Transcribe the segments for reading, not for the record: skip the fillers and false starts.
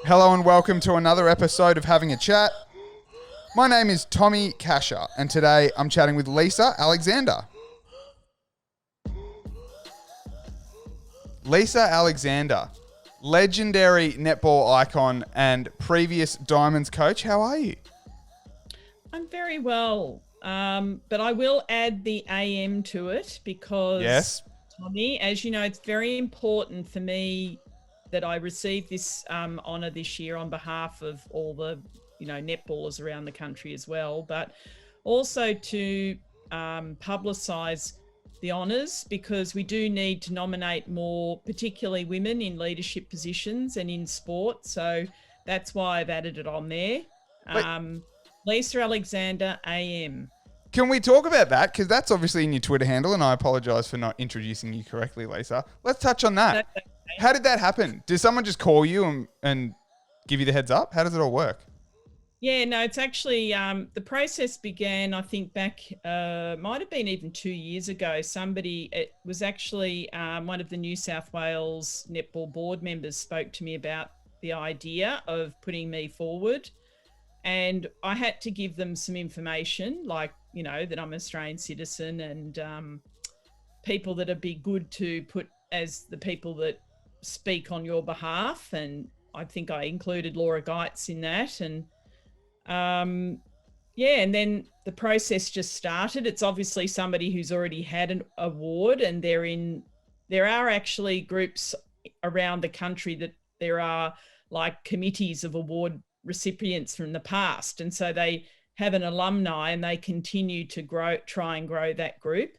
Hello and welcome to another episode of Having a Chat. My name is Tommy Kasher, and today I'm chatting with Lisa Alexander. Lisa Alexander, legendary netball icon and previous Diamonds coach. How are you? I'm very well, but I will add the AM to it because, Yes. Tommy, as you know, it's very important for me that I receive this honour this year on behalf of all the, netballers around the country as well, but also to publicise the honours because we do need to nominate more, particularly women in leadership positions and in sport. So that's why I've added it on there. Wait, Um, Lisa Alexander AM. can we talk about that? Because that's obviously in your Twitter handle, and I apologise for not introducing you correctly, Lisa. Let's touch on that. That's okay. How did that happen? Did someone just call you and give you the heads up? How does it all work? Yeah, no, it's actually the process began, I think, back, might have been even 2 years ago. It was actually one of the New South Wales netball board members spoke to me about the idea of putting me forward. And I had to give them some information, like, that I'm an Australian citizen and people that would be good to put as the people that speak on your behalf. And I think I included Laura Geitz in that. And yeah, and then the process just started. It's obviously somebody who's already had an award, and there are actually groups around the country that there are like committees of award recipients from the past. And so they have an alumni and they continue to try and grow that group,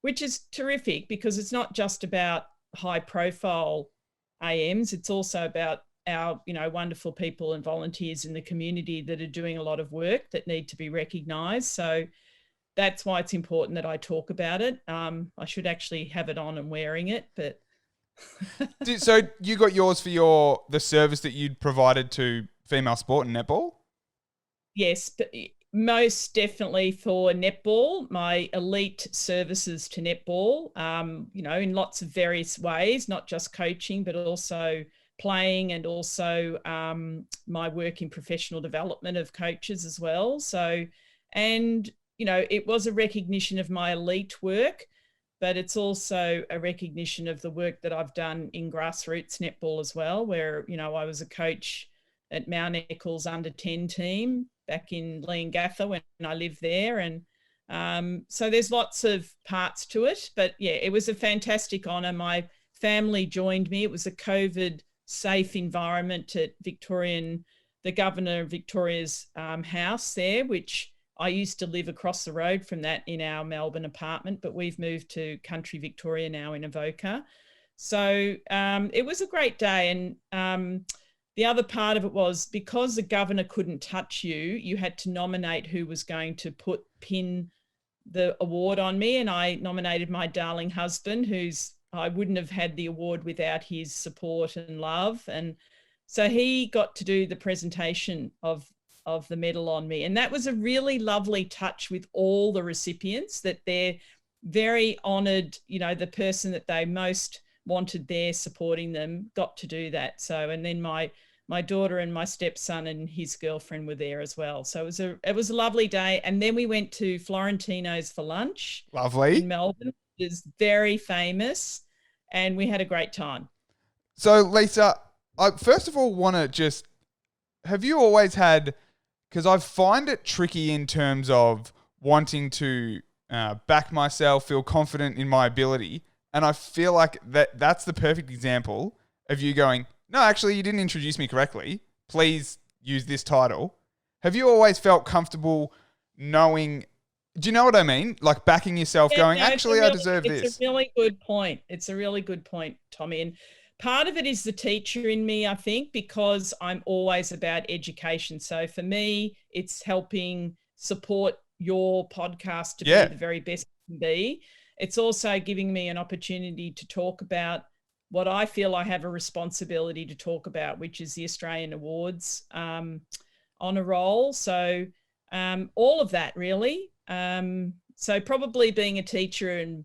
which is terrific because it's not just about high profile AMs, it's also about our wonderful people and volunteers in the community that are doing a lot of work that need to be recognized. So that's why it's important that I talk about it. I should actually have it on and wearing it, but So you got yours for the service that you'd provided to female sport and netball? yes, but most definitely for netball, my elite services to netball, in lots of various ways, not just coaching, but also playing and also my work in professional development of coaches as well. So, and, it was a recognition of my elite work, but it's also a recognition of the work that I've done in grassroots netball as well, where, I was a coach at Mount Eccles under 10 team back in Leongatha when I lived there. And so there's lots of parts to it, but yeah, it was a fantastic honour. My family joined me. It was a COVID safe environment at the Governor of Victoria's house there, which I used to live across the road from that in our Melbourne apartment, but we've moved to country Victoria now in Avoca. So it was a great day. And the other part of it was because the governor couldn't touch you, you had to nominate who was going to pin the award on me. And I nominated my darling husband, I wouldn't have had the award without his support and love. And so he got to do the presentation of the medal on me. And that was a really lovely touch with all the recipients, that they're very honoured, the person that they most wanted there supporting them got to do that. So, and then my daughter and my stepson and his girlfriend were there as well. So it was a lovely day. And then we went to Florentino's for lunch in Lovely. Melbourne. It was very famous and we had a great time. So, Lisa, I first of all want to have you always had, because I find it tricky in terms of wanting to back myself, feel confident in my ability. And I feel like that's the perfect example of you going, no, actually, you didn't introduce me correctly. Please use this title. Have you always felt comfortable knowing, do you know what I mean? Like backing yourself Yeah, going, no, actually, I deserve it's this. a really good point. It's a really good point, Tommy. And part of it is the teacher in me, I think, because I'm always about education. So for me, it's helping support your podcast to be Yeah. the very best it can be. It's also giving me an opportunity to talk about what I feel I have a responsibility to talk about, which is the Australian Awards honour roll. So all of that really. So probably being a teacher and,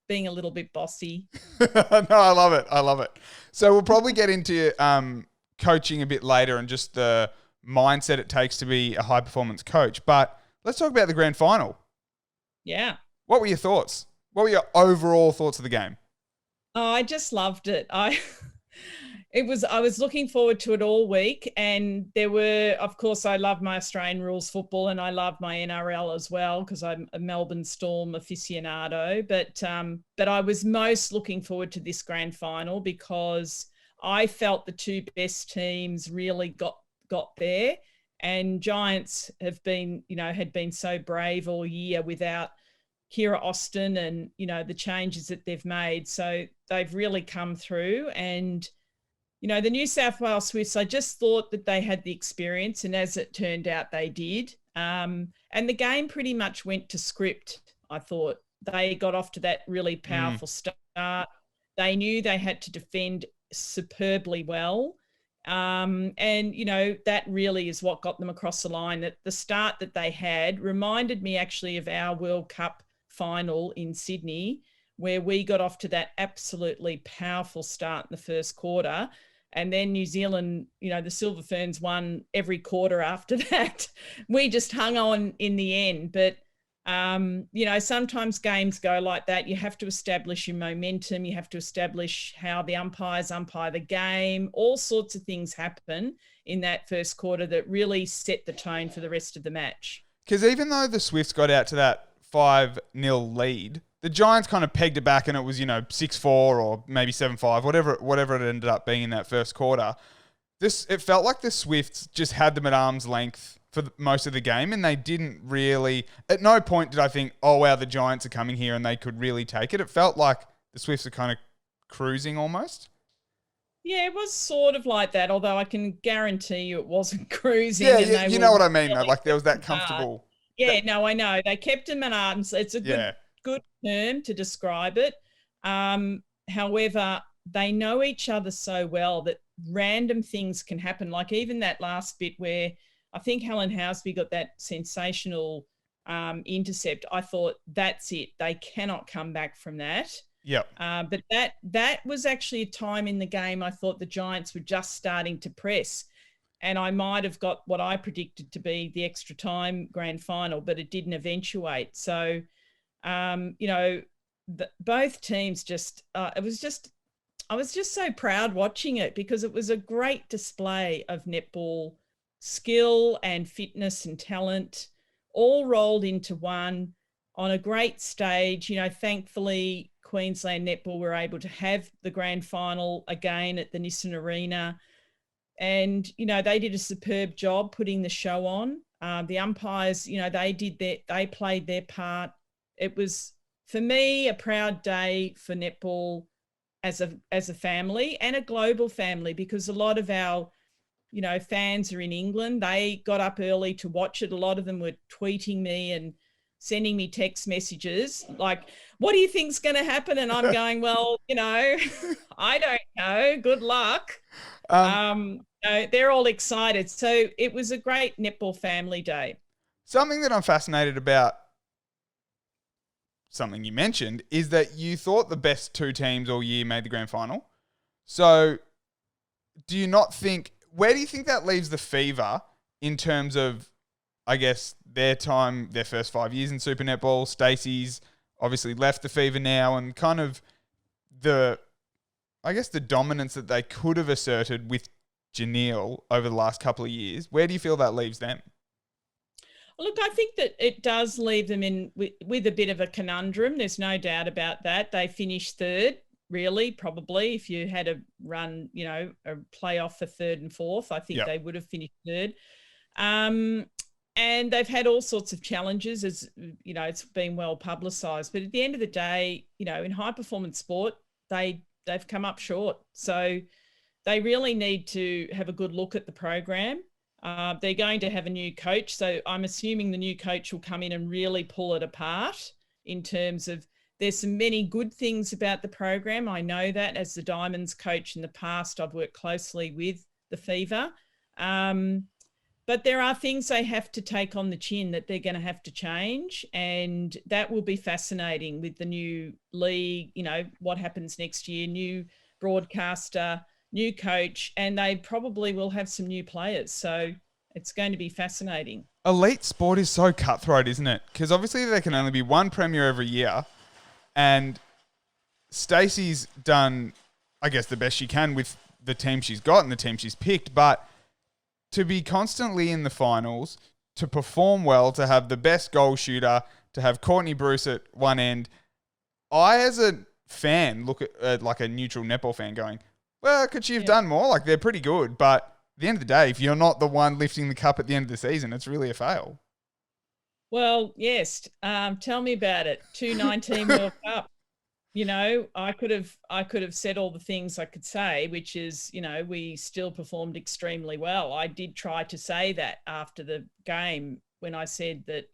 being a little bit bossy. No, I love it. I love it. So we'll probably get into coaching a bit later and just the mindset it takes to be a high performance coach. But let's talk about the grand final. Yeah. What were your thoughts? What were your overall thoughts of the game? Oh, I just loved it. I was looking forward to it all week, and there were, of course, I love my Australian rules football, and I love my NRL as well because I'm a Melbourne Storm aficionado. But I was most looking forward to this grand final because I felt the two best teams really got there, and Giants have been, had been so brave all year without Kira Austin and, the changes that they've made. So they've really come through. And, the New South Wales Swifts, I just thought that they had the experience. And as it turned out, they did. And the game pretty much went to script, I thought. They got off to that really powerful start. They knew they had to defend superbly well. And, that really is what got them across the line. That the start that they had reminded me actually of our World Cup final in Sydney, where we got off to that absolutely powerful start in the first quarter. And then New Zealand, the Silver Ferns won every quarter after that. We just hung on in the end. But, sometimes games go like that. You have to establish your momentum. You have to establish how the umpires umpire the game. All sorts of things happen in that first quarter that really set the tone for the rest of the match. Because even though the Swifts got out to that 5-0 lead, the Giants kind of pegged it back and it was, 6-4 or maybe 7-5, whatever it ended up being in that first quarter. It felt like the Swifts just had them at arm's length for most of the game, and they didn't really, at no point did I think, oh wow, the Giants are coming here and they could really take it. It felt like the Swifts are kind of cruising almost. Yeah, it was sort of like that, although I can guarantee you it wasn't cruising. Yeah, you know what I mean, though. Like there was that comfortable. Yeah, no, I know. They kept him at arms. It's a good term to describe it. However, they know each other so well that random things can happen. Like even that last bit where I think Helen Housby got that sensational intercept. I thought, that's it. They cannot come back from that. Yep. But that was actually a time in the game I thought the Giants were just starting to press. And I might have got what I predicted to be the extra time grand final, but it didn't eventuate. So, both teams I was just so proud watching it because it was a great display of netball skill and fitness and talent all rolled into one on a great stage. Thankfully, Queensland Netball were able to have the grand final again at the Nissan Arena. And, they did a superb job putting the show on. The umpires, they played their part. It was, for me, a proud day for netball as a family and a global family, because a lot of our, fans are in England. They got up early to watch it. A lot of them were tweeting me and sending me text messages like, what do you think's going to happen? And I'm going, well, I don't know. Good luck. They're all excited. So it was a great netball family day. Something that I'm fascinated about, something you mentioned, is that you thought the best two teams all year made the grand final. So do you not think, where do you think that leaves the Fever in terms of, I guess, their time, their first 5 years in Super Netball? Stacey's obviously left the Fever now, and kind of the dominance that they could have asserted with Janelle over the last couple of years. Where do you feel that leaves them? Look, I think that it does leave them in with a bit of a conundrum. There's no doubt about that. They finished third, really, probably. If you had a run, a playoff for third and fourth, I think they would have finished third. And they've had all sorts of challenges, as it's been well publicised. But at the end of the day, in high performance sport, they've come up short. So they really need to have a good look at the program. They're going to have a new coach. So I'm assuming the new coach will come in and really pull it apart in terms of, there's some many good things about the program. I know that as the Diamonds coach in the past, I've worked closely with the Fever. But there are things they have to take on the chin that they're going to have to change. And that will be fascinating with the new league, what happens next year, new broadcaster, new coach, and they probably will have some new players. So it's going to be fascinating. Elite sport is so cutthroat, isn't it? Because obviously there can only be one premier every year, and Stacey's done, I guess, the best she can with the team she's got and the team she's picked. But to be constantly in the finals, to perform well, to have the best goal shooter, to have Courtney Bruce at one end, I, as a fan, look at like a neutral netball fan going, well, could she have done more? Like, they're pretty good. But at the end of the day, if you're not the one lifting the cup at the end of the season, it's really a fail. Well, yes. Tell me about it. 2019 World Cup. I could have said all the things I could say, which is, we still performed extremely well. I did try to say that after the game when I said that,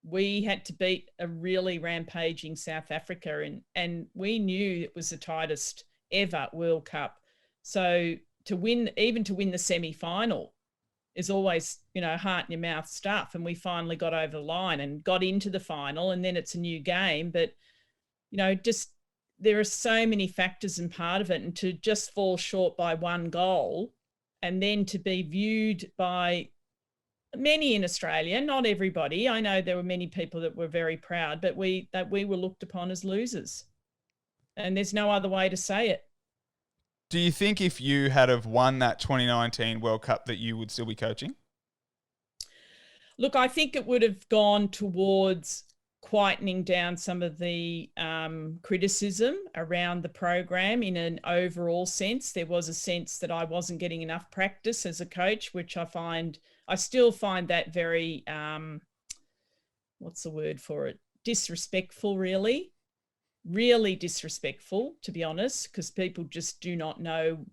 we had to beat a really rampaging South Africa, and we knew it was the tightest ever World Cup. So even to win the semi-final is always, heart in your mouth stuff. And we finally got over the line and got into the final, and then it's a new game. But, just there are so many factors and part of it, and to just fall short by one goal, and then to be viewed by many in Australia, not everybody. I know there were many people that were very proud, but we were looked upon as losers. And there's no other way to say it. Do you think if you had have won that 2019 World Cup that you would still be coaching? Look, I think it would have gone towards quietening down some of the criticism around the program in an overall sense. There was a sense that I wasn't getting enough practice as a coach, which I still find that very, what's the word for it? Disrespectful, really. Really disrespectful, to be honest, because people just do not know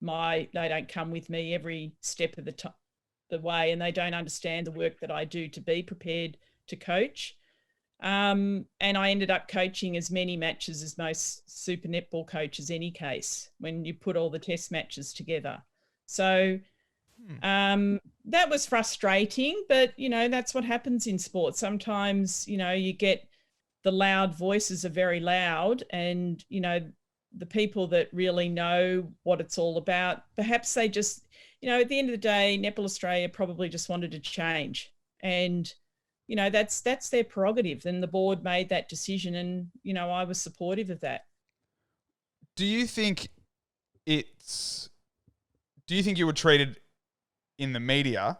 they don't come with me every step of the way, and they don't understand the work that I do to be prepared to coach. And I ended up coaching as many matches as most super netball coaches, any case, when you put all the test matches together. So that was frustrating, but, that's what happens in sport. Sometimes, you get the loud voices are very loud, and, the people that really know what it's all about, perhaps they just, at the end of the day, Netball Australia probably just wanted to change. And, that's their prerogative. And the board made that decision, and, I was supportive of that. Do you think you were treated in the media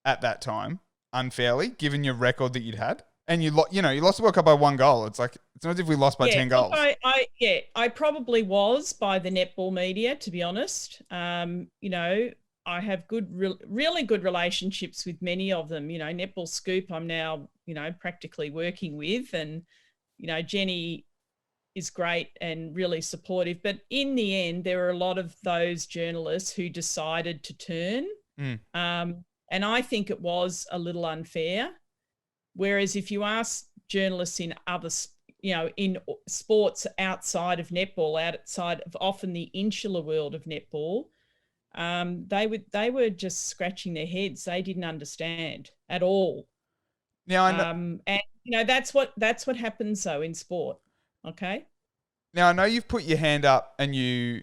at that time unfairly, given your record that you'd had? And you lost the World Cup by one goal. It's like, it's not as if we lost by 10 goals. I probably was by the netball media, to be honest. I have really good relationships with many of them. Netball Scoop, I'm now, practically working with, and, Jenny is great and really supportive. But in the end, there are a lot of those journalists who decided to turn. And I think it was a little unfair. Whereas if you ask journalists in other, in sports outside of netball, outside of often the insular world of netball, they were just scratching their heads. They didn't understand at all. Now I know, and that's what happens though in sport. Okay. Now I know you've put your hand up, and you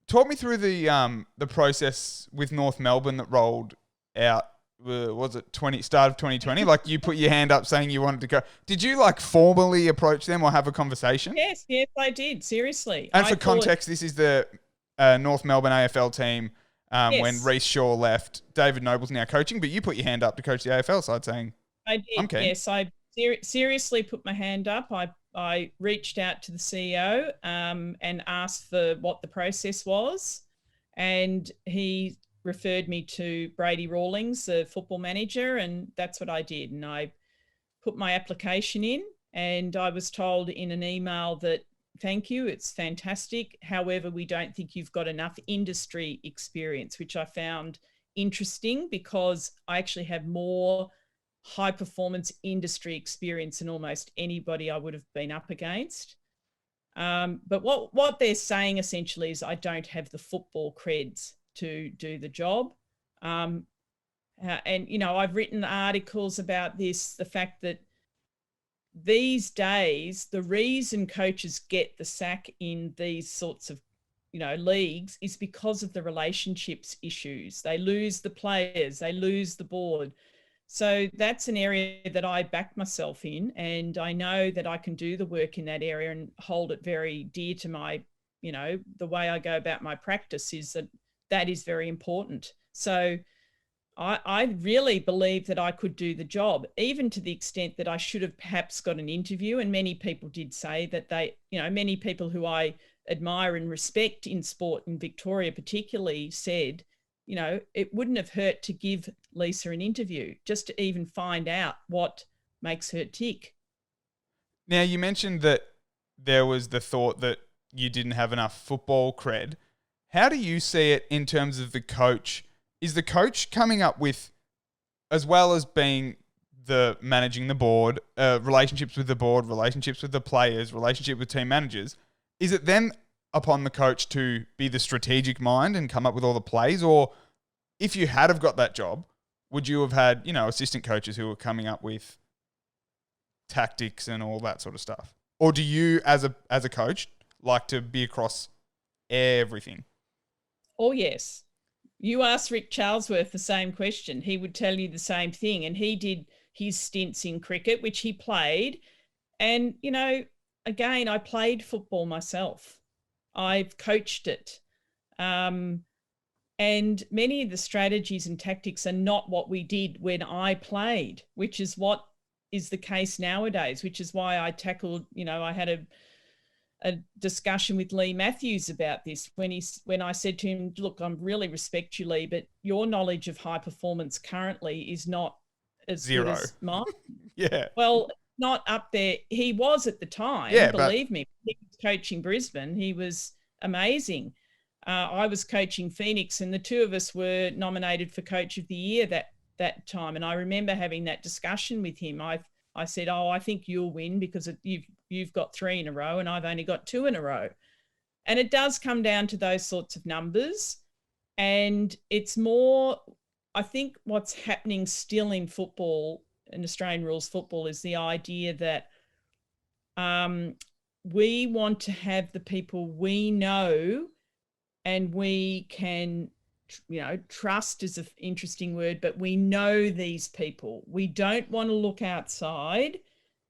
talk me through the process with North Melbourne that rolled out. Was it start of 2020? Like, you put your hand up saying you wanted to go. Did you formally approach them or have a conversation? Yes, I did. Seriously. And for context, this is the North Melbourne AFL team when Reece Shaw left. David Noble's now coaching, but you put your hand up to coach the AFL side saying, I did. I'm keen. Yes, I seriously put my hand up. I reached out to the CEO and asked for what the process was, and he referred me to Brady Rawlings, the football manager, and that's what I did. And I put my application in, and I was told in an email that, thank you, it's fantastic. However, we don't think you've got enough industry experience, which I found interesting because I actually have more high performance industry experience than almost anybody I would have been up against. But what they're saying essentially is I don't have the football creds to do the job. And, I've written articles about this, the fact that these days, the reason coaches get the sack in these sorts of leagues is because of the relationships issues. They lose the players, they lose the board. So that's an area that I back myself in, and I know that I can do the work in that area and hold it very dear to my, the way I go about my practice is that is very important. So I really believe that I could do the job, even to the extent that I should have perhaps got an interview. And many people did say that many people who I admire and respect in sport in Victoria particularly said, it wouldn't have hurt to give Lisa an interview just to even find out what makes her tick. Now, you mentioned that there was the thought that you didn't have enough football cred. How do you see it in terms of the coach? Is the coach coming up with, as well as being the managing the board, relationships with the board, relationships with the players, relationship with team managers, is it then upon the coach to be the strategic mind and come up with all the plays? Or if you had have got that job, would you have had, assistant coaches who were coming up with tactics and all that sort of stuff? Or do you, as a coach, like to be across everything? Oh, yes. You asked Rick Charlesworth the same question. He would tell you the same thing. And he did his stints in cricket, which he played. And, again, I played football myself. I've coached it. And many of the strategies and tactics are not what we did when I played, which is what is the case nowadays, which is why I tackled, I had a discussion with Lee Matthews about this when I said to him, look, I really respect you, Lee, but your knowledge of high performance currently is not as Zero. good as mine. Yeah. Well, not up there. He was at the time, believe me. He was coaching Brisbane. He was amazing. I was coaching Phoenix, and the two of us were nominated for Coach of the Year that time. And I remember having that discussion with him. I said, I think you'll win because you've got 3 in a row and I've only got 2 in a row. And it does come down to those sorts of numbers. And it's more, I think what's happening still in football, in Australian rules football, is the idea that we want to have the people we know and we can, trust is an interesting word, but we know these people. We don't want to look outside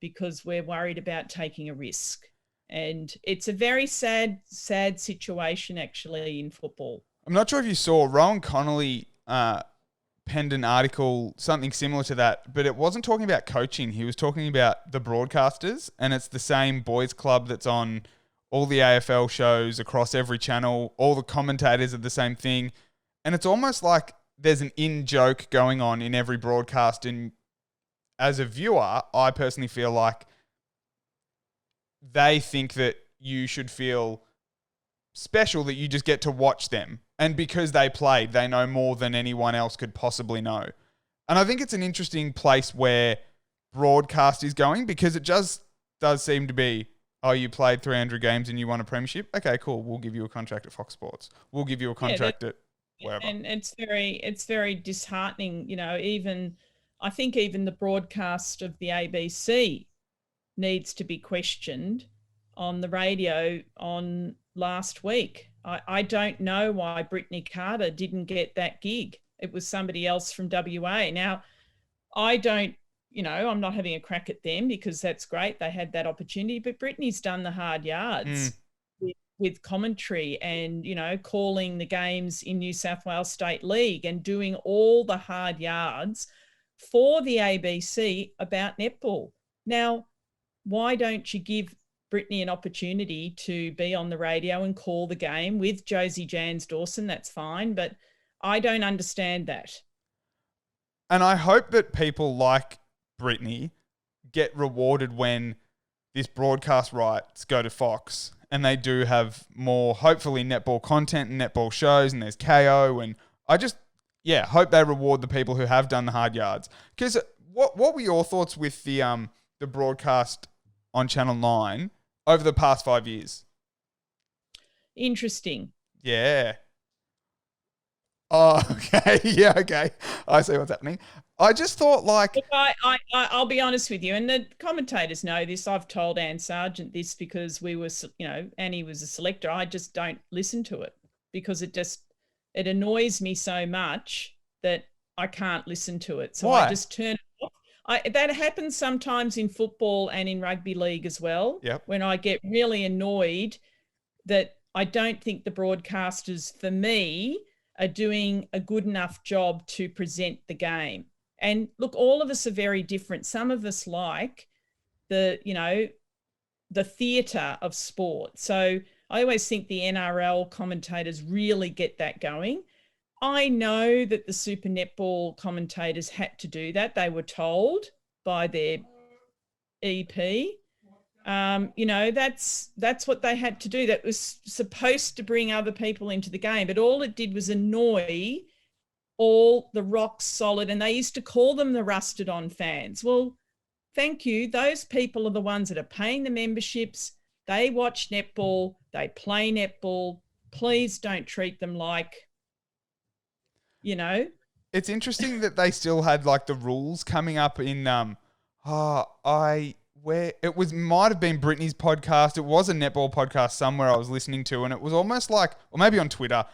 because we're worried about taking a risk. And it's a very sad situation, actually, in football. I'm not sure if you saw Rowan Connolly penned an article, something similar to that, but it wasn't talking about coaching. He was talking about the broadcasters, and it's the same boys club that's on all the AFL shows across every channel. All the commentators are the same thing. And it's almost like there's an in-joke going on in every broadcast. And as a viewer, I personally feel like they think that you should feel special that you just get to watch them. And because they played, they know more than anyone else could possibly know. And I think it's an interesting place where broadcast is going, because it just does seem to be, oh, you played 300 games and you won a premiership? Okay, cool. We'll give you a contract at Fox Sports. We'll give you a contract at wherever. And it's very disheartening. I think even the broadcast of the ABC needs to be questioned on the radio on last week. I don't know why Brittany Carter didn't get that gig. It was somebody else from WA. Now, I don't, I'm not having a crack at them because that's great. They had that opportunity, but Brittany's done the hard yards with commentary and, calling the games in New South Wales State League and doing all the hard yards for the ABC about netball. Now, why don't you give Brittany an opportunity to be on the radio and call the game with Josie Jans Dawson? That's fine, but I don't understand that. And I hope that people like Brittany get rewarded when this broadcast rights go to Fox and they do have more, hopefully, netball content and netball shows, and there's KO, and I just, hope they reward the people who have done the hard yards. Because what were your thoughts with the broadcast on Channel 9 over the past 5 years? Interesting. Yeah. Oh, okay. Yeah, okay. I see what's happening. I just thought like, Look, I'll be honest with you, and the commentators know this. I've told Anne Sargent this because we were, Annie was a selector. I just don't listen to it because it annoys me so much that I can't listen to it. So I why? just turn it off. That happens sometimes in football and in rugby league as well. Yep. When I get really annoyed that I don't think the broadcasters, for me, are doing a good enough job to present the game. And look, all of us are very different. Some of us like the theatre of sport. So I always think the NRL commentators really get that going. I know that the Super Netball commentators had to do that. They were told by their EP. That's what they had to do. That was supposed to bring other people into the game, but all it did was annoy all the rock solid, and they used to call them the rusted on fans. Well, thank you. Those people are the ones that are paying the memberships. They watch netball. They play netball. Please don't treat them like, It's interesting that they still had like the rules coming up in where it was might have been Brittany's podcast. It was a netball podcast somewhere I was listening to, and it was almost like, or maybe on Twitter.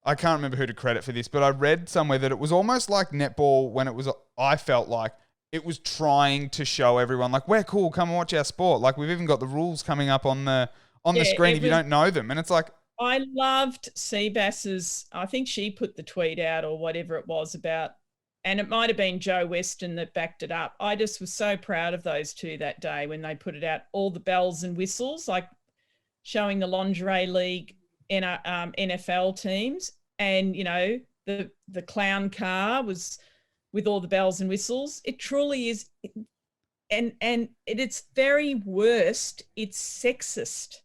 I can't remember who to credit for this, but I read somewhere that it was almost like netball when it was. I felt like it was trying to show everyone like, we're cool, come and watch our sport. Like, we've even got the rules coming up on the screen if you don't know them, and it's like. I loved Seabass's, I think she put the tweet out or whatever it was about, and it might have been Joe Weston that backed it up. I just was so proud of those two that day when they put it out, all the bells and whistles, like showing the lingerie league NFL teams, and the clown car was with all the bells and whistles. It truly is, and at its very worst, it's sexist.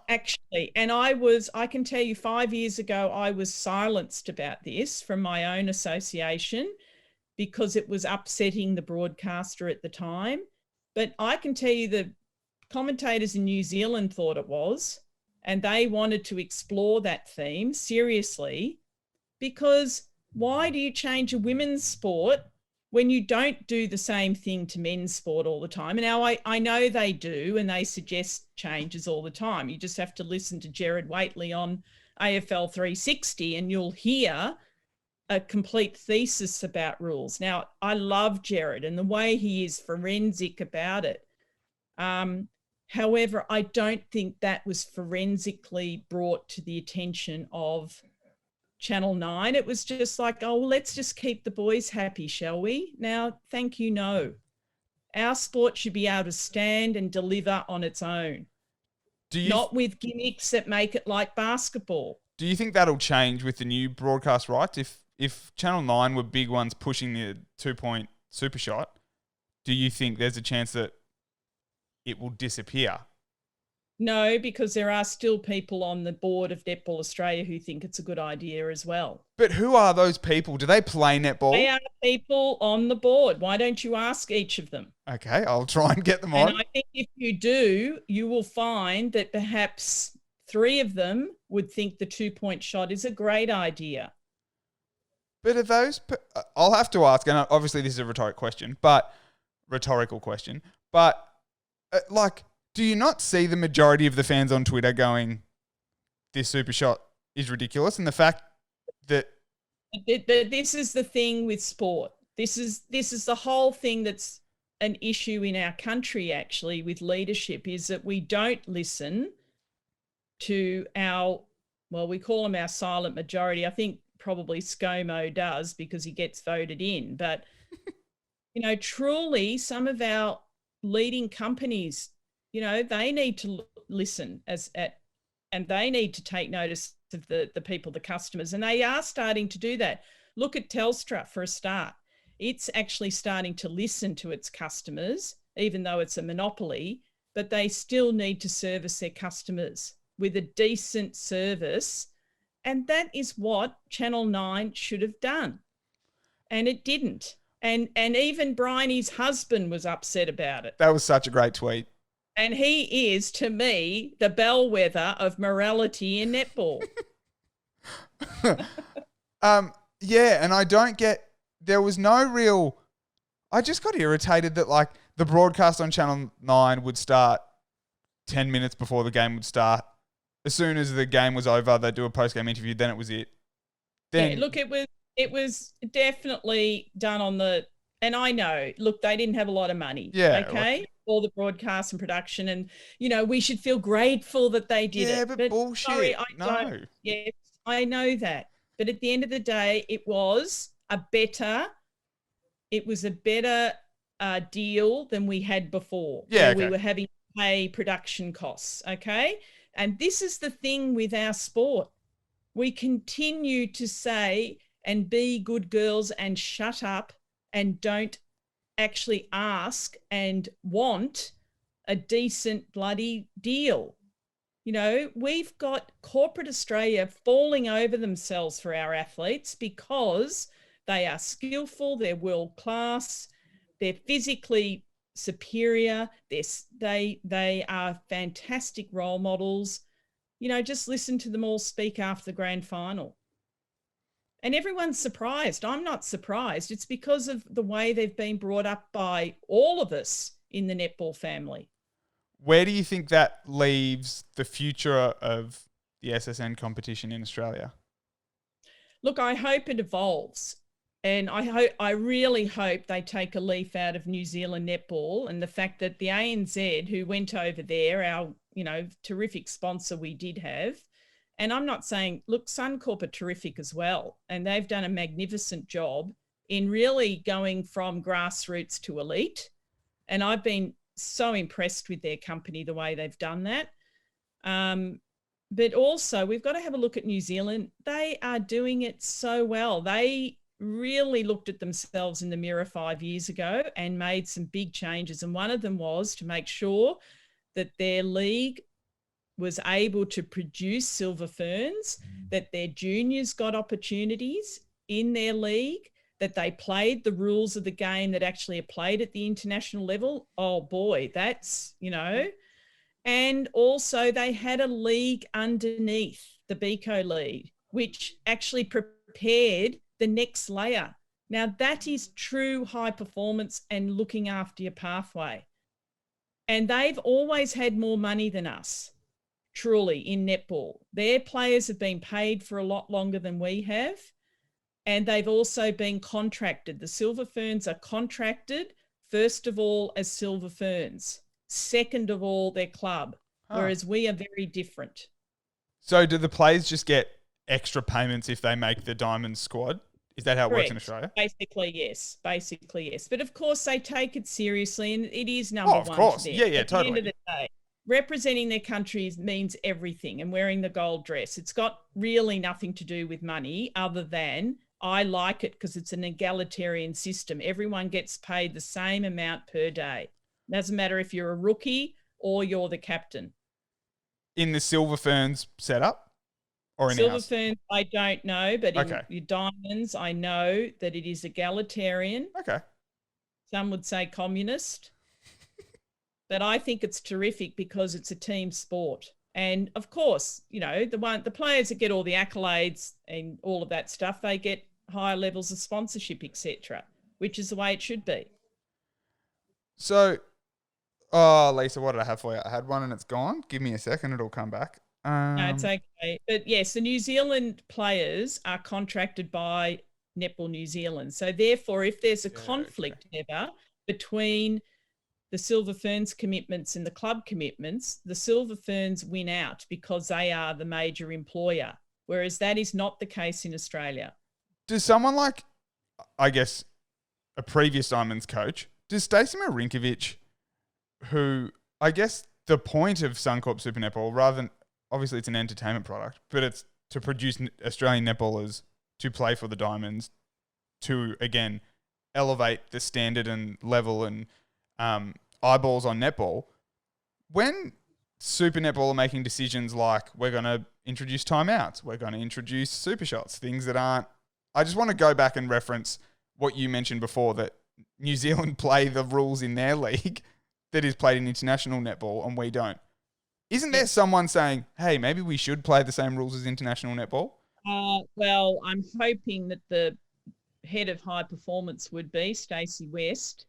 Actually, and I can tell you 5 years ago, I was silenced about this from my own association because it was upsetting the broadcaster at the time. But I can tell you the commentators in New Zealand thought it was, and they wanted to explore that theme seriously, because why do you change a women's sport when you don't do the same thing to men's sport all the time? And now I know they do, and they suggest changes all the time. You just have to listen to Jared Waitley on AFL 360 and you'll hear a complete thesis about rules. Now, I love Jared and the way he is forensic about it. However, I don't think that was forensically brought to the attention of Channel 9. It was just like, oh, well, let's just keep the boys happy, shall we? Now, thank you, no. Our sport should be able to stand and deliver on its own, not with gimmicks that make it like basketball. Do you think that'll change with the new broadcast rights? If Channel 9 were big ones pushing the 2-point super shot, do you think there's a chance that it will disappear? No, because there are still people on the board of Netball Australia who think it's a good idea as well. But who are those people? Do they play netball? They are people on the board. Why don't you ask each of them? Okay, I'll try and get them on. And I think if you do, you will find that perhaps 3 of them would think the 2-point shot is a great idea. But are those... I'll have to ask, and obviously this is a rhetorical question, but do you not see the majority of the fans on Twitter going, this super shot is ridiculous? And the fact that... This is the thing with sport. This is the whole thing that's an issue in our country, actually, with leadership, is that we don't listen to we call them our silent majority. I think probably ScoMo does because he gets voted in. But, truly some of our leading companies, they need to listen and they need to take notice of the people, the customers, and they are starting to do that. Look at Telstra for a start. It's actually starting to listen to its customers, even though it's a monopoly, but they still need to service their customers with a decent service. And that is what Channel 9 should have done. And it didn't. And even Bryony's husband was upset about it. That was such a great tweet. And he is, to me, the bellwether of morality in netball. Yeah, and I don't get... there was no real. I just got irritated that like the broadcast on Channel 9 would start 10 minutes before the game would start. As soon as the game was over, they'd do a post-game interview, then it was it. Yeah, Then look, it was definitely done on the, and I know, look, they didn't have a lot of money, yeah, okay, all the broadcast and production, and we should feel grateful that they did yeah, it. but But sorry, bullshit. I don't. No. Yes, I know that, but at the end of the day, it was a better deal than we had before, Yeah, where okay. we were having to pay production costs, okay, and this is the thing with our sport. We continue to say and be good girls and shut up and don't actually ask and want a decent bloody deal. We've got corporate Australia falling over themselves for our athletes because they are skillful, they're world class, they're physically superior, they are fantastic role models. Just listen to them all speak after the grand final. And everyone's surprised. I'm not surprised. It's because of the way they've been brought up by all of us in the netball family. Where do you think that leaves the future of the SSN competition in Australia? Look, I hope it evolves. And I really hope they take a leaf out of New Zealand netball and the fact that the ANZ, who went over there, our terrific sponsor we did have, and I'm not saying, look, Suncorp are terrific as well, and they've done a magnificent job in really going from grassroots to elite. And I've been so impressed with their company, the way they've done that. But also, we've got to have a look at New Zealand. They are doing it so well. They really looked at themselves in the mirror 5 years ago and made some big changes. And one of them was to make sure that their league was able to produce silver ferns, that their juniors got opportunities in their league, that they played the rules of the game that actually are played at the international level. Oh boy, that's, and also they had a league underneath the Beco League, which actually prepared the next layer. Now that is true high performance and looking after your pathway. And they've always had more money than us, truly, in netball. Their players have been paid for a lot longer than we have. And they've also been contracted. The Silver Ferns are contracted, first of all, as Silver Ferns. Second of all, their club, whereas we are very different. So do the players just get extra payments if they make the Diamond squad? Is that how it works in Australia? Basically, yes. But of course, they take it seriously, and it is number one. Of course. Yeah, At totally. the end of the day, representing their countries means everything, and wearing the gold dress. It's got really nothing to do with money other than I like it because it's an egalitarian system. Everyone gets paid the same amount per day. Doesn't matter if you're a rookie or you're the captain. In the Silver Ferns setup? Or in Silver Ferns, I don't know, but in Okay. your Diamonds, I know that it is egalitarian. Okay. Some would say communist. But I think it's terrific because it's a team sport. And of course, the players that get all the accolades and all of that stuff, they get higher levels of sponsorship, etc., which is the way it should be. So, Lisa, what did I have for you? I had one and it's gone. Give me a second, it'll come back. No, it's okay. But yes, the New Zealand players are contracted by Netball New Zealand. So therefore, if there's a conflict ever between the Silver Ferns commitments and the club commitments, the Silver Ferns win out because they are the major employer, whereas that is not the case in Australia. Does someone like, I guess, a previous Diamonds coach, does Stacey Marinkovic, who, I guess the point of Suncorp Super Netball, rather than, obviously it's an entertainment product, but it's to produce Australian netballers to play for the Diamonds, to, again, elevate the standard and level and eyeballs on netball. When Super Netball are making decisions like, we're going to introduce timeouts, we're going to introduce super shots, things that aren't, I just want to go back and reference what you mentioned before, that New Zealand play the rules in their league that is played in international netball and we don't. Isn't there someone saying, hey, maybe we should play the same rules as international netball? Well, I'm hoping that head of high performance would be, Stacey West,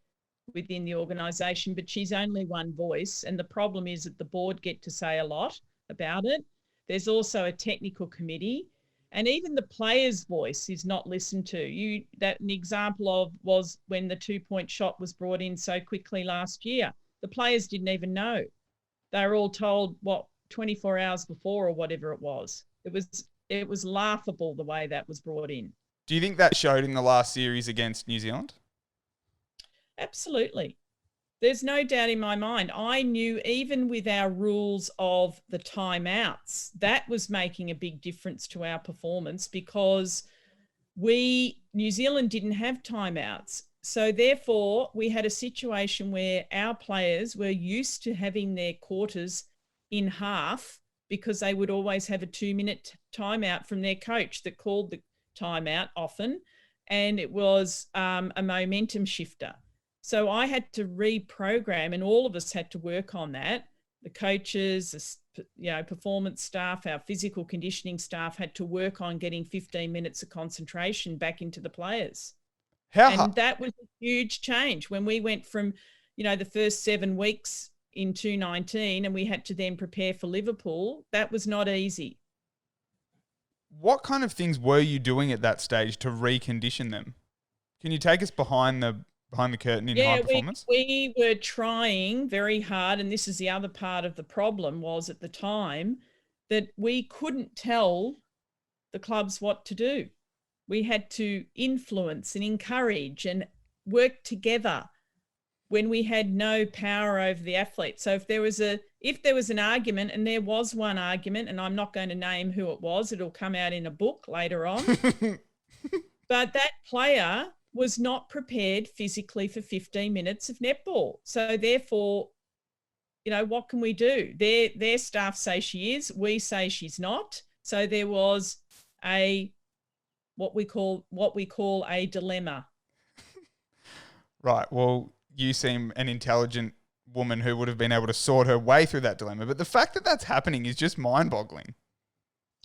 within the organisation, but she's only one voice. And the problem is that the board get to say a lot about it. There's also a technical committee, and even the players' voice is not listened to. That an example of was when the 2-point shot was brought in so quickly last year. The players didn't even know. They were all told 24 hours before or whatever it was. It was laughable the way that was brought in. Do you think that showed in the last series against New Zealand? Absolutely. There's no doubt in my mind. I knew even with our rules of the timeouts, that was making a big difference to our performance because New Zealand didn't have timeouts. So therefore, we had a situation where our players were used to having their quarters in half because they would always have a 2-minute timeout from their coach that called the timeout often, and it was a momentum shifter. So I had to reprogram, and all of us had to work on that. The coaches, performance staff, our physical conditioning staff had to work on getting 15 minutes of concentration back into the players. And that was a huge change when we went from, the first 7 weeks in 2019 and we had to then prepare for Liverpool. That was not easy. What kind of things were you doing at that stage to recondition them? Can you take us behind the curtain in high performance? We were trying very hard, and this is the other part of the problem was at the time that we couldn't tell the clubs what to do. We had to influence and encourage and work together when we had no power over the athlete. So if there was an argument, and there was one argument, and I'm not going to name who it was, it'll come out in a book later on, but that player was not prepared physically for 15 minutes of netball. So therefore, what can we do? Their staff say she is, we say she's not. So there was what we call a dilemma. Right. Well, you seem an intelligent woman who would have been able to sort her way through that dilemma. But the fact that that's happening is just mind-boggling.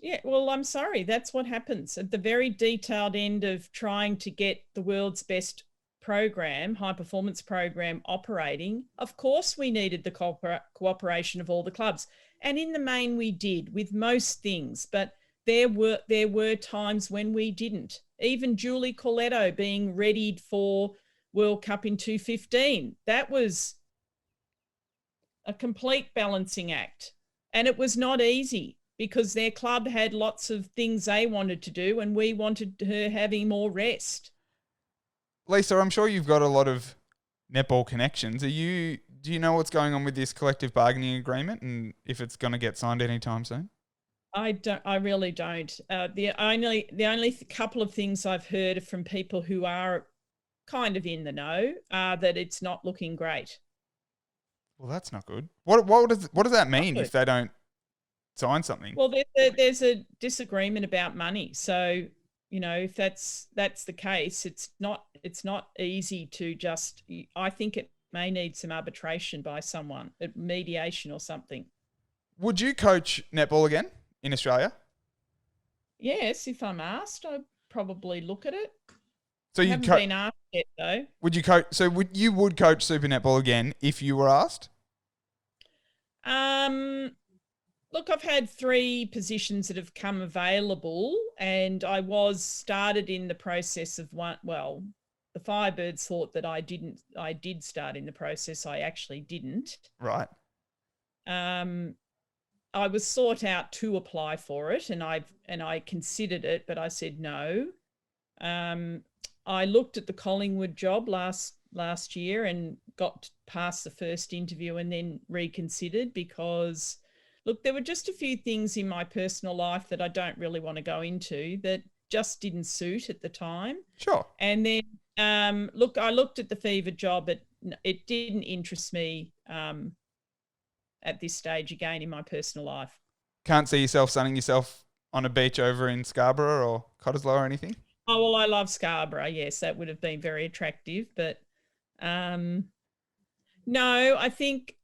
Yeah, well, I'm sorry. That's what happens at the very detailed end of trying to get the world's best program, high performance program operating. Of course, we needed the cooperation of all the clubs. And in the main, we did with most things. But there were times when we didn't. Even Julie Corletto being readied for World Cup in 2015. That was a complete balancing act. And it was not easy because their club had lots of things they wanted to do and we wanted her having more rest. Lisa, I'm sure you've got a lot of netball connections. Do you know what's going on with this collective bargaining agreement and if it's going to get signed anytime soon? I really don't. The only couple of things I've heard from people who are kind of in the know are that it's not looking great. Well, that's not good. What does that mean if they don't sign something? Well, there's a disagreement about money. So, if that's the case, it's not easy to just. I think it may need some arbitration by someone, mediation or something. Would you coach netball again in Australia? Yes, if I'm asked, I'd probably look at it. So you haven't been asked yet, though. Would you coach? So you would coach Super Netball again if you were asked? Look, I've had 3 positions that have come available, and I was started in the process of one. Well, the Firebirds thought that I did start in the process. I actually didn't. Right. I was sought out to apply for it, and I considered it, but I said no. I looked at the Collingwood job last year and got past the first interview and then reconsidered because, look, there were just a few things in my personal life that I don't really want to go into that just didn't suit at the time. Sure. And then, I looked at the Fever job, but it didn't interest me at this stage again in my personal life. Can't see yourself sunning yourself on a beach over in Scarborough or Cottesloe or anything? Oh, well, I love Scarborough. Yes, that would have been very attractive. But no, I think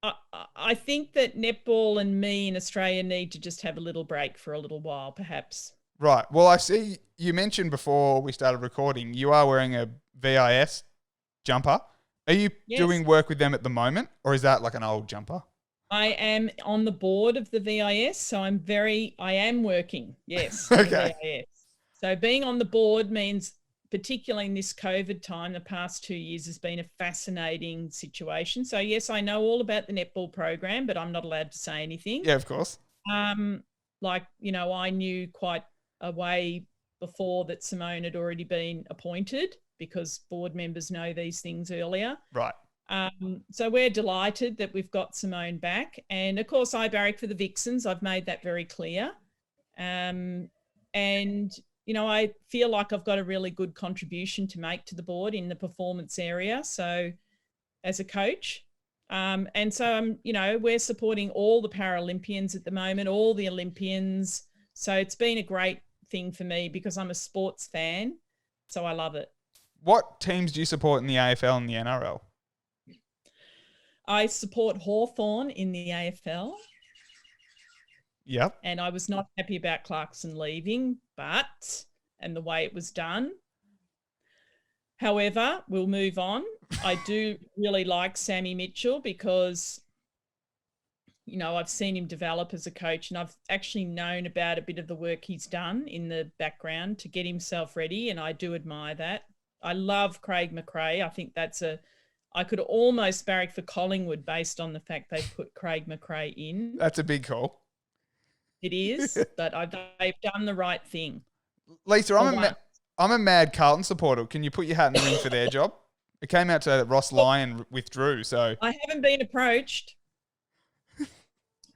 that netball and me in Australia need to just have a little break for a little while, perhaps. Right. Well, I see you mentioned before we started recording, you are wearing a VIS jumper. Are you Yes. doing work with them at the moment, or is that like an old jumper? I am on the board of the VIS, so I am working, yes, for the Okay. VIS. So being on the board means, particularly in this COVID time, the past 2 years has been a fascinating situation. So yes, I know all about the netball program, but I'm not allowed to say anything. Yeah, of course. Um, I knew quite a way before that Simone had already been appointed because board members know these things earlier. Right. So we're delighted that we've got Simone back. And of course, I barrack for the Vixens. I've made that very clear. And, I feel like I've got a really good contribution to make to the board in the performance area. So as a coach. And so, we're supporting all the Paralympians at the moment, all the Olympians. So it's been a great thing for me because I'm a sports fan. So I love it. What teams do you support in the AFL and the NRL? I support Hawthorn in the AFL. Yep. And I was not happy about Clarkson leaving, and the way it was done. However, we'll move on. I do really like Sammy Mitchell because, I've seen him develop as a coach and I've actually known about a bit of the work he's done in the background to get himself ready. And I do admire that. I love Craig McRae. I think I could almost barrack for Collingwood based on the fact they put Craig McRae in. That's a big call. It is, but they've done the right thing. Lisa, I'm a mad Carlton supporter. Can you put your hat in the ring for their job? It came out today that Ross Lyon withdrew, so... I haven't been approached.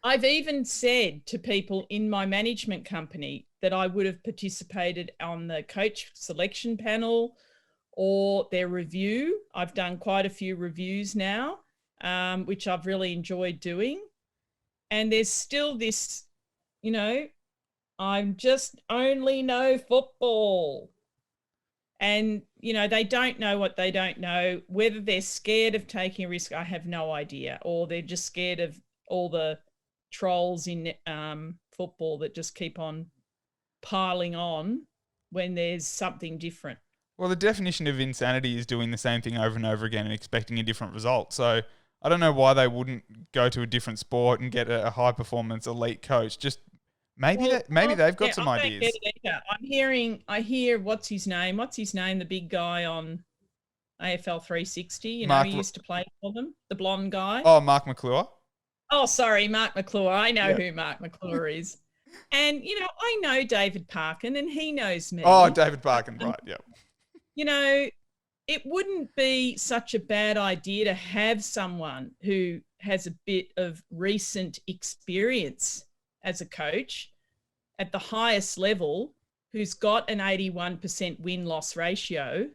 I've even said to people in my management company that I would have participated on the coach selection panel or their review. I've done quite a few reviews now, which I've really enjoyed doing. And there's still this, I'm just only know football. And, they don't know what they don't know. Whether they're scared of taking a risk, I have no idea. Or they're just scared of all the trolls in football that just keep on piling on when there's something different. Well, the definition of insanity is doing the same thing over and over again and expecting a different result. So I don't know why they wouldn't go to a different sport and get a high-performance elite coach. Just maybe they've got some ideas. I hear what's his name? The big guy on AFL 360. He used to play for them. The blonde guy. Oh, Mark McClure. Oh, sorry, Mark McClure. I know who Mark McClure is. And, I know David Parkin and he knows me. Oh, David Parkin, right, yeah. It wouldn't be such a bad idea to have someone who has a bit of recent experience as a coach at the highest level, who's got an 81% win-loss ratio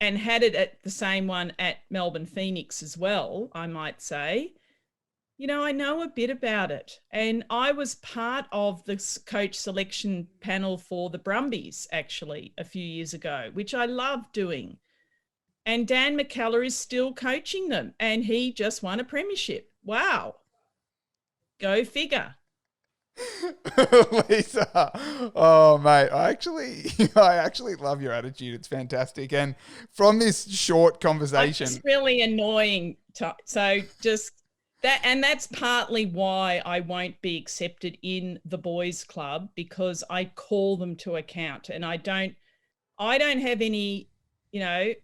and had it at the same one at Melbourne Phoenix as well, I might say. I know a bit about it. And I was part of the coach selection panel for the Brumbies, actually, a few years ago, which I love doing. And Dan McKellar is still coaching them, and he just won a premiership. Wow. Go figure. Lisa, oh mate, I actually love your attitude. It's fantastic. And from this short conversation, it's really annoying. So just that, and that's partly why I won't be accepted in the boys' club, because I call them to account, and I don't have any, I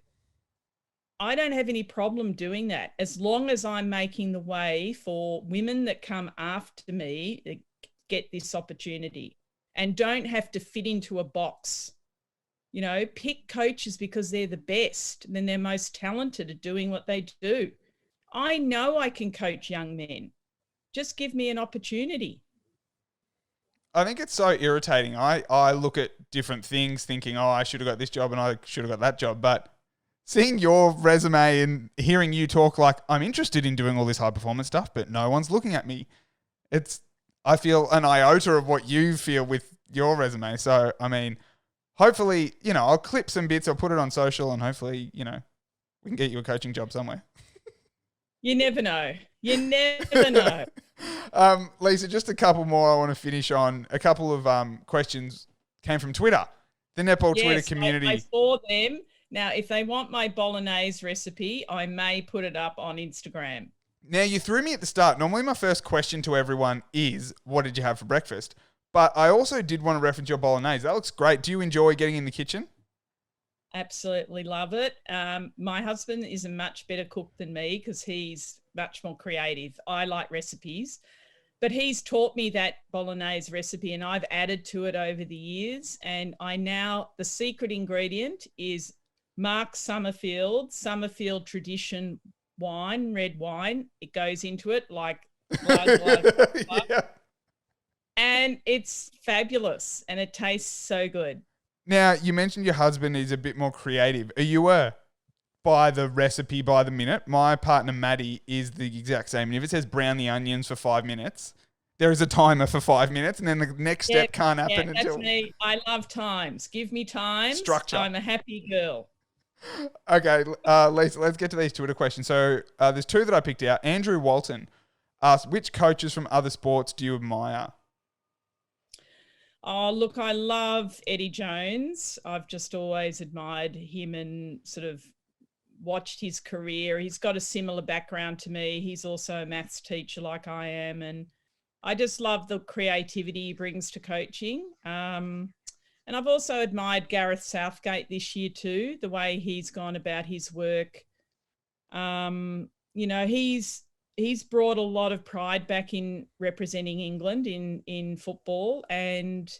don't have any problem doing that as long as I'm making the way for women that come after me to get this opportunity and don't have to fit into a box. Pick coaches because they're the best and then they're most talented at doing what they do. I know I can coach young men. Just give me an opportunity. I think it's so irritating. I look at different things thinking, oh, I should have got this job and I should have got that job. But seeing your resume and hearing you talk like I'm interested in doing all this high performance stuff, but no one's looking at me. I feel an iota of what you feel with your resume. So, I mean, hopefully, I'll clip some bits, I'll put it on social, and hopefully, we can get you a coaching job somewhere. You never know. You never know. Lisa, just a couple more I want to finish on. A couple of questions came from Twitter, the netball Twitter Yes, I community. saw them. Now, if they want my bolognese recipe, I may put it up on Instagram. Now, you threw me at the start. Normally, my first question to everyone is, what did you have for breakfast? But I also did want to reference your bolognese. That looks great. Do you enjoy getting in the kitchen? Absolutely love it. My husband is a much better cook than me because he's much more creative. I like recipes, but he's taught me that bolognese recipe and I've added to it over the years. And the secret ingredient is Mark Summerfield tradition wine, red wine. It goes into it like, Yeah. and it's fabulous and it tastes so good. Now, you mentioned your husband is a bit more creative. Are you a by the recipe by the minute? My partner, Maddie, is the exact same. And if it says brown the onions for 5 minutes, there is a timer for 5 minutes, and then the next step can't happen until... That's me. I love times. Give me times. Structure. I'm a happy girl. Okay, Lisa, let's get to these Twitter questions. So there's two that I picked out. Andrew Walton asked, which coaches from other sports do you admire? Oh, look, I love Eddie Jones. I've just always admired him and sort of watched his career. He's got a similar background to me. He's also a maths teacher like I am. And I just love the creativity he brings to coaching. And I've also admired Gareth Southgate this year too, the way he's gone about his work. He's brought a lot of pride back in representing England in football, and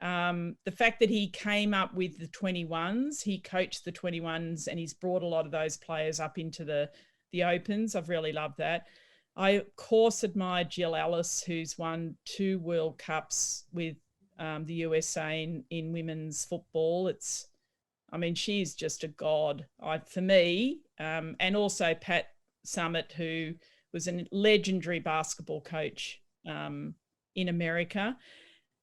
the fact that he came up with the 21s, he coached the 21s, and he's brought a lot of those players up into the Opens. I've really loved that. I, of course, admire Jill Ellis, who's won 2 World Cups with the USA in women's football. She's just a god for me. And also Pat Summitt, who was a legendary basketball coach in America.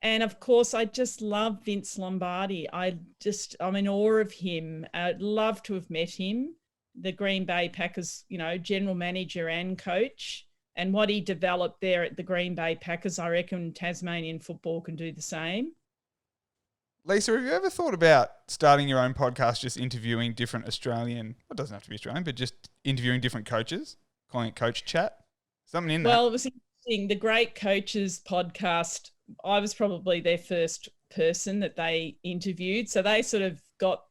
And of course, I just love Vince Lombardi. I'm in awe of him. I'd love to have met him, the Green Bay Packers, general manager and coach. And what he developed there at the Green Bay Packers, I reckon Tasmanian football can do the same. Lisa, have you ever thought about starting your own podcast, just interviewing different Australian, it doesn't have to be Australian, but just interviewing different coaches, calling it Coach Chat? Something in that. Well, it was interesting. The Great Coaches podcast, I was probably their first person that they interviewed. So they sort of got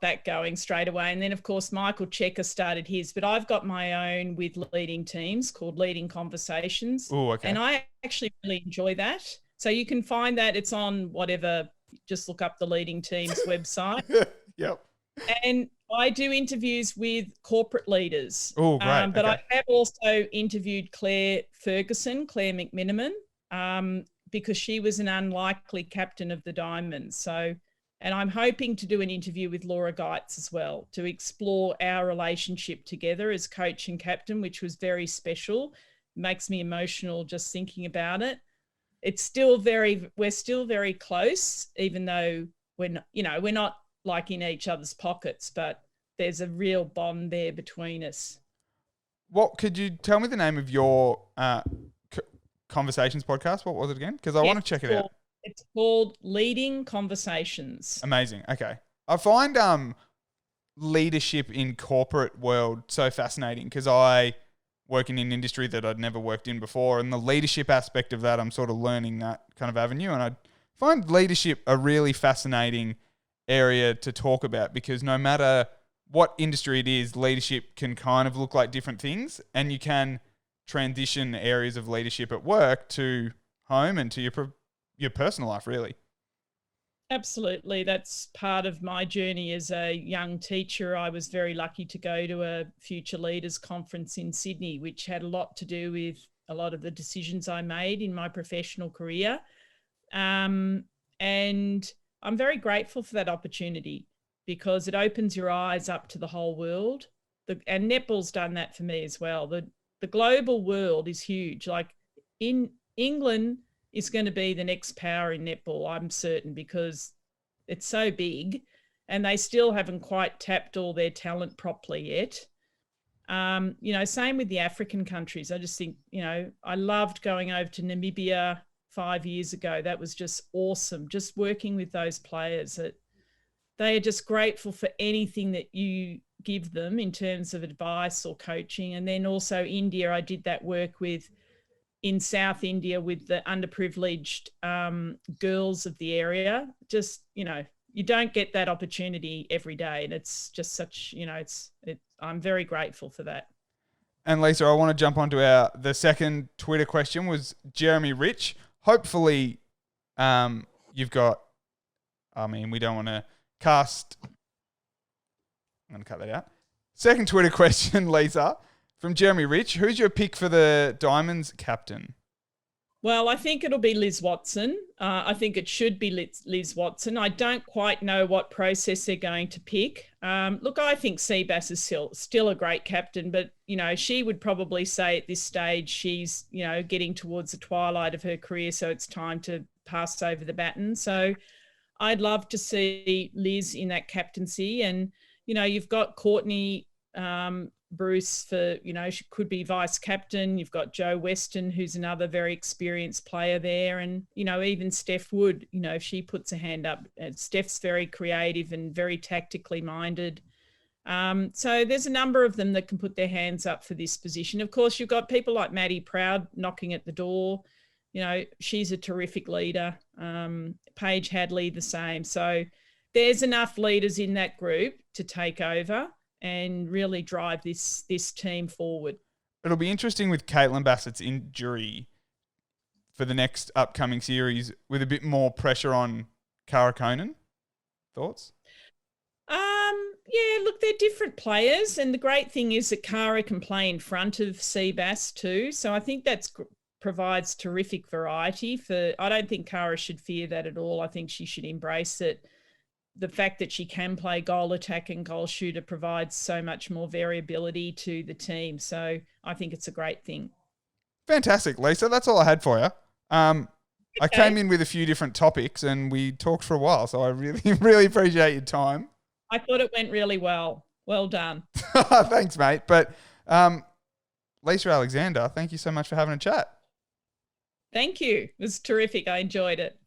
that going straight away. And then, of course, Michael Checker started his, but I've got my own with leading teams called Leading Conversations. Oh, okay. And I actually really enjoy that. So you can find that. It's on whatever, just look up the Leading Teams website. Yep. And I do interviews with corporate leaders. Oh, great. But okay. I have also interviewed Claire McMiniman, because she was an unlikely captain of the Diamonds. So, and I'm hoping to do an interview with Laura Geitz as well to explore our relationship together as coach and captain, which was very special. Makes me emotional just thinking about it. We're still very close, even though we're not like in each other's pockets, but there's a real bond there between us. What could you tell me the name of your Conversations podcast? What was it again? Because I want to check it out. It's called Leading Conversations. Amazing. Okay. I find leadership in corporate world so fascinating because I work in an industry that I'd never worked in before, and the leadership aspect of that, I'm sort of learning that kind of avenue, and I find leadership a really fascinating area to talk about because no matter what industry it is, leadership can kind of look like different things, and you can transition areas of leadership at work to home and to your personal life, really. Absolutely. That's part of my journey as a young teacher. I was very lucky to go to a Future Leaders Conference in Sydney, which had a lot to do with a lot of the decisions I made in my professional career. And I'm very grateful for that opportunity because it opens your eyes up to the whole world. And netball's done that for me as well. The global world is huge. Like in England is going to be the next power in netball, I'm certain, because it's so big and they still haven't quite tapped all their talent properly yet. Same with the African countries. I just think, I loved going over to Namibia 5 years ago. That was just awesome. Just working with those players, that they are just grateful for anything that you give them in terms of advice or coaching. And then also India, I did that work with in South India with the underprivileged girls of the area. Just, you don't get that opportunity every day. And it's just such, I'm very grateful for that. And Lisa, I want to jump onto the second Twitter question was Jeremy Rich. Hopefully, you've got, we don't want to cast. I'm going to cut that out. Second Twitter question, Lisa, from Jeremy Rich. Who's your pick for the Diamonds captain? Well, I think it'll be Liz Watson. I think it should be Liz Watson. I don't quite know what process they're going to pick. Look, I think Seabass is still a great captain, but, she would probably say at this stage she's, getting towards the twilight of her career, so it's time to pass over the baton. So I'd love to see Liz in that captaincy. And, you've got Courtney Bruce for, she could be vice captain. You've got Joe Weston, who's another very experienced player there. And, even Steph Wood, if she puts a hand up, Steph's very creative and very tactically minded. So there's a number of them that can put their hands up for this position. Of course, you've got people like Maddie Proud knocking at the door. She's a terrific leader. Paige Hadley, the same. So there's enough leaders in that group to take over and really drive this team forward. It'll be interesting with Caitlin Bassett's injury for the next upcoming series with a bit more pressure on Cara Conan. Thoughts? Yeah, look, they're different players, and the great thing is that Cara can play in front of Seabass too. So I think that provides terrific variety. I don't think Cara should fear that at all. I think she should embrace it. The fact that she can play goal attack and goal shooter provides so much more variability to the team. So I think it's a great thing. Fantastic, Lisa. That's all I had for you. I came in with a few different topics and we talked for a while, so I really, really appreciate your time. I thought it went really well. Well done. Thanks, mate. But Lisa Alexander, thank you so much for having a chat. Thank you. It was terrific. I enjoyed it.